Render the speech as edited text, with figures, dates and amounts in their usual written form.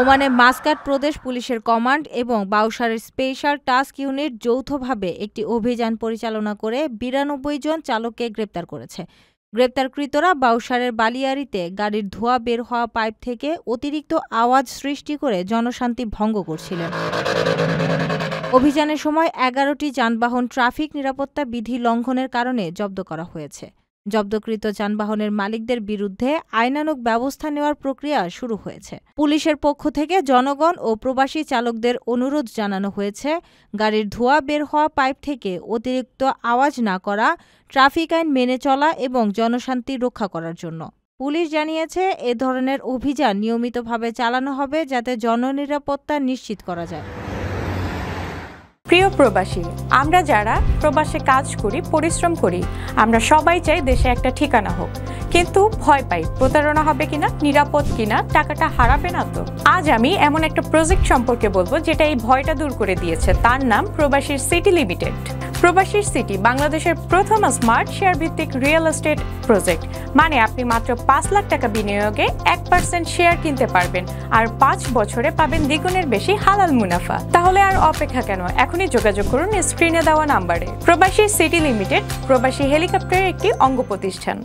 ওমানে মাসকাট প্রদেশ পুলিশের কমান্ড এবং বাউসারের স্পেশাল টাস্ক ইউনিট যৌথভাবে একটি অভিযান পরিচালনা করে ৯২ জন চালককে গ্রেপ্তার করেছে। গ্রেপ্তারকৃতরা বাউসারের বালিয়াড়িতে গাড়ির ধোঁয়া বের হওয়া পাইপ থেকে অতিরিক্ত আওয়াজ সৃষ্টি করে জনশান্তি ভঙ্গ করছিলেন। অভিযানের সময় ১১টি যানবাহন ট্রাফিক নিরাপত্তা বিধি লঙ্ঘনের কারণে জব্দ করা হয়েছে। জব্দকৃত যানবাহনের মালিকদের বিরুদ্ধে আইনানুগ ব্যবস্থা নেওয়ার প্রক্রিয়া শুরু হয়েছে। পুলিশের পক্ষ থেকে জনগণ ও প্রবাসী চালকদের অনুরোধ জানানো হয়েছে গাড়ির ধোঁয়া বের হওয়া পাইপ থেকে অতিরিক্ত আওয়াজ না করা, ট্রাফিক আইন মেনে চলা এবং জনশান্তি রক্ষা করার জন্য। পুলিশ জানিয়েছে এ ধরনের অভিযান নিয়মিতভাবে চালানো হবে যাতে জননিরাপত্তা নিশ্চিত করা যায়। প্রিয় প্রবাসী, আমরা যারা প্রবাসে কাজ করি, পরিশ্রম করি, আমরা সবাই চাই দেশে একটা ঠিকানা হোক, কিন্তু ভয় পাই প্রতারণা হবে কিনা, নিরাপদ কিনা, টাকাটা হারাবে না তো। আজ আমি এমন একটা প্রজেক্ট সম্পর্কে বলবো যেটা এই ভয়টা দূর করে দিয়েছে। তার নাম প্রবাসীর সিটি লিমিটেড। প্রবাসীর সিটি বাংলাদেশের প্রথম স্মার্ট শেয়ার ভিত্তিক রিয়েল এস্টেট প্রজেক্ট। মানে আপনি মাত্র ৫ লাখ টাকা বিনিয়োগে ১% শেয়ার কিনতে পারবেন আর ৫ বছরে পাবেন দ্বিগুণের বেশি হালাল মুনাফা। তাহলে আর অপেক্ষা কেন? এখনই যোগাযোগ করুন স্ক্রিনে দেওয়া নাম্বারে। প্রবাসীর সিটি লিমিটেড প্রবাসী হেলিকপ্টারের একটি অঙ্গ প্রতিষ্ঠান।